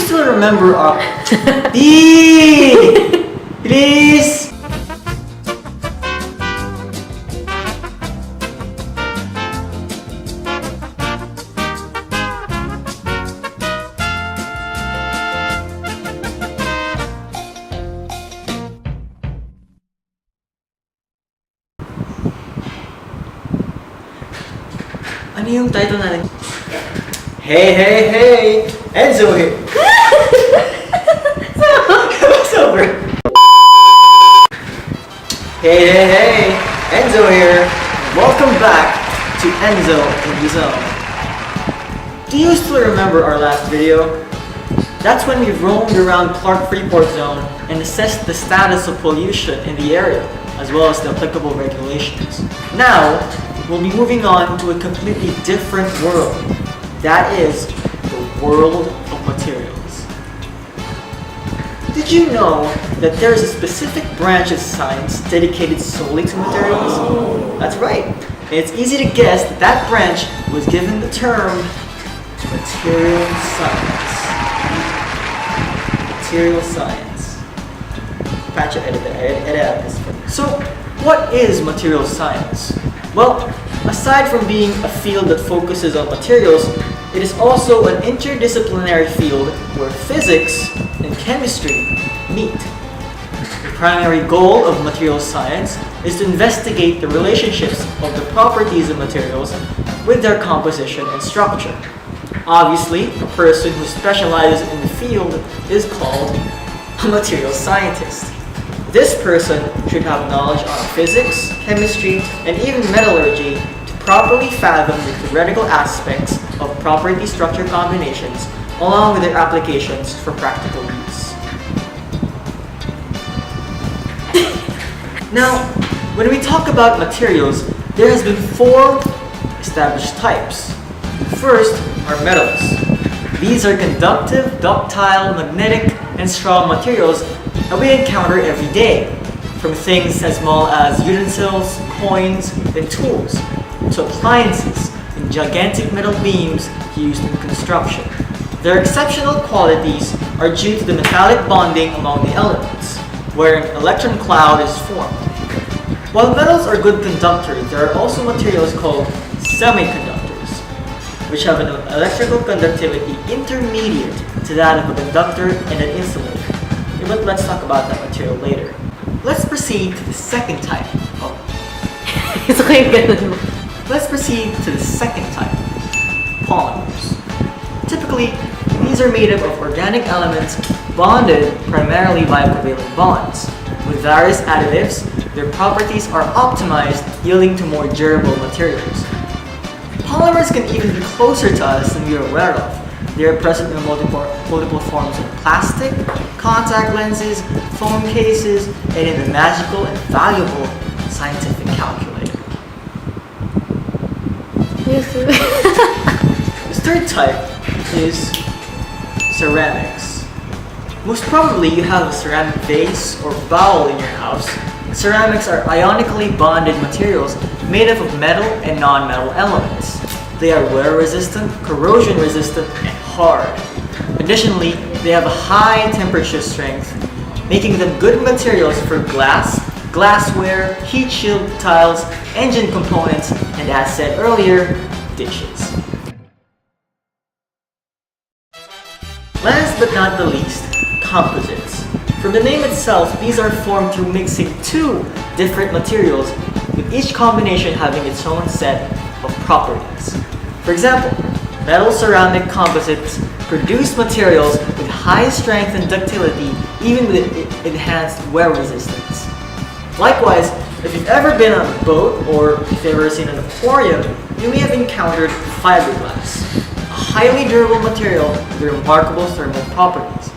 still remember our... D! Please! Ano yung title natin? Hey, hey, hey! Enzo here! What's over? Hey, hey, hey! Enzo here! Welcome back to Enzo in the Zone. Do you still remember our last video? That's when we roamed around Clark Freeport Zone and assessed the status of pollution in the area, as well as the applicable regulations. Now, we'll be moving on to a completely different world. That is the world of materials. Did you know that there is a specific branch of science dedicated solely to materials? That's right. And it's easy to guess that that branch was given the term material science. Material science. Patch edit this. So, what is material science? Well, aside from being a field that focuses on materials, it is also an interdisciplinary field where physics and chemistry meet. The primary goal of material science is to investigate the relationships of the properties of materials with their composition and structure. Obviously, a person who specializes in the field is called a material scientist. This person should have knowledge on physics, chemistry, and even metallurgy to properly fathom the theoretical aspects of property-structure combinations along with their applications for practical use. Now, when we talk about materials, there has been 4 established types. First are metals. These are conductive, ductile, magnetic, and strong materials that we encounter every day, from things as small as utensils, coins, and tools, to appliances and gigantic metal beams used in construction. Their exceptional qualities are due to the metallic bonding among the elements, where an electron cloud is formed. While metals are good conductors, there are also materials called semiconductors, which have an electrical conductivity intermediate to that of a conductor and an insulator. But let's talk about that material later. Let's proceed to the second type. Let's proceed to the second type, polymers. Typically, these are made up of organic elements bonded primarily by covalent bonds. With various additives, their properties are optimized, yielding to more durable materials. Polymers can even be closer to us than we are aware of. They are present in multiple forms of plastic, contact lenses, phone cases, and in the magical and valuable scientific calculator. The third type is ceramics. Most probably you have a ceramic vase or bowl in your house. Ceramics are ionically bonded materials made up of metal and non-metal elements. They are wear-resistant, corrosion-resistant, and hard. Additionally, they have a high temperature strength, making them good materials for glass, glassware, heat shield tiles, engine components, and as said earlier, dishes. Last but not the least, composites. From the name itself, these are formed through mixing 2 different materials, with each combination having its own set of properties. For example, metal ceramic composites produce materials with high strength and ductility, even with enhanced wear resistance. Likewise, if you've ever been on a boat or if you've ever seen an aquarium, you may have encountered fiberglass, a highly durable material with remarkable thermal properties.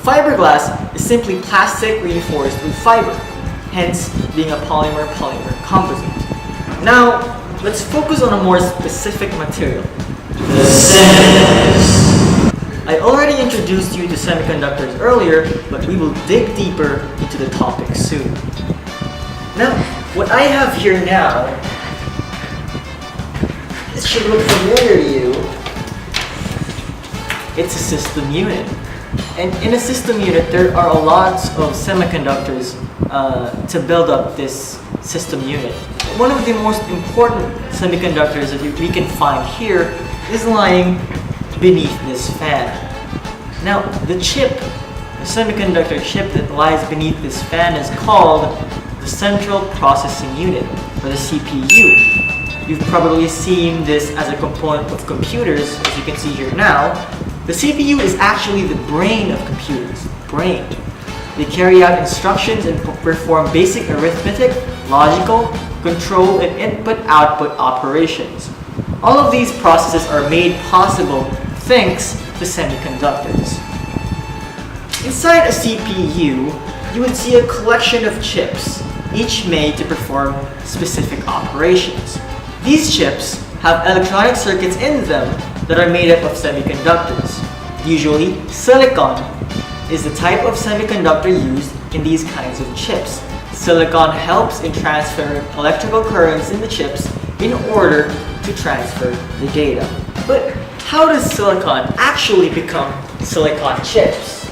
Fiberglass is simply plastic reinforced with fiber, hence being a polymer-polymer composite. Now, let's focus on a more specific material, the semiconductors. I already introduced you to semiconductors earlier, but we will dig deeper into the topic soon. Now, what I have here now, this should look familiar to you. It's a system unit. And in a system unit, there are a lot of semiconductors to build up this system unit. One of the most important semiconductors that we can find here is lying beneath this fan. Now, the semiconductor chip that lies beneath this fan is called the Central Processing Unit, or the CPU. You've probably seen this as a component of computers, as you can see here now. The CPU is actually the brain of computers. Brain. They carry out instructions and perform basic arithmetic, logical, control, and input-output operations. All of these processes are made possible thanks to semiconductors. Inside a CPU, you would see a collection of chips, each made to perform specific operations. These chips have electronic circuits in them that are made up of semiconductors. Usually, silicon is the type of semiconductor used in these kinds of chips. Silicon helps in transferring electrical currents in the chips in order to transfer the data. But how does silicon actually become silicon chips?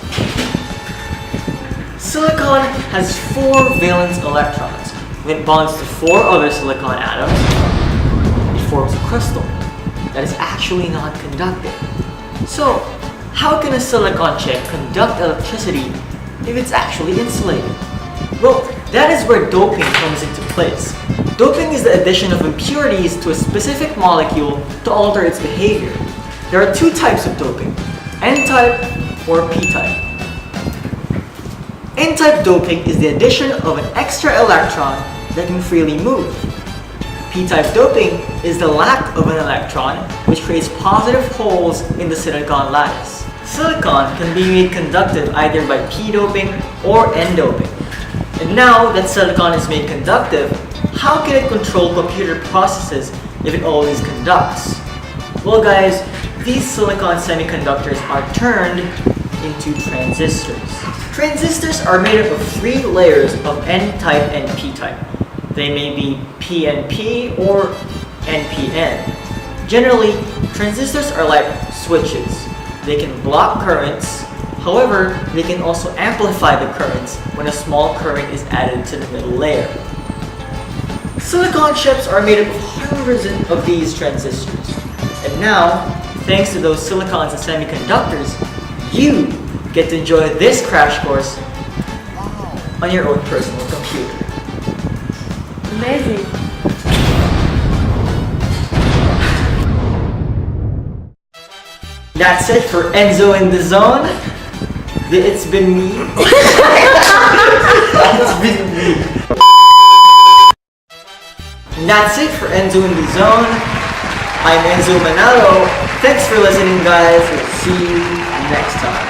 Silicon has 4 valence electrons. When it bonds to 4 other silicon atoms, it forms a crystal that is actually non-conducting. So, how can a silicon chip conduct electricity if it's actually insulated? Well, that is where doping comes into place. Doping is the addition of impurities to a specific molecule to alter its behavior. There are 2 types of doping, N-type or P-type. N-type doping is the addition of an extra electron that can freely move. P-type doping is the lack of an electron, which creates positive holes in the silicon lattice. Silicon can be made conductive either by P-doping or N-doping. And now that silicon is made conductive, how can it control computer processes if it always conducts? Well guys, these silicon semiconductors are turned into transistors. Transistors are made up of 3 layers of N-type and P-type. They may be PNP or NPN. Generally, transistors are like switches. They can block currents. However, they can also amplify the currents when a small current is added to the middle layer. Silicon chips are made up of hundreds of these transistors. And now, thanks to those silicons and semiconductors, you get to enjoy this crash course on your own personal computer. Amazing. That's it for Enzo in the Zone. It's been me. It's been me. And that's it for Enzo in the Zone. I'm Enzo Manalo. Thanks for listening, guys. We'll see you next time.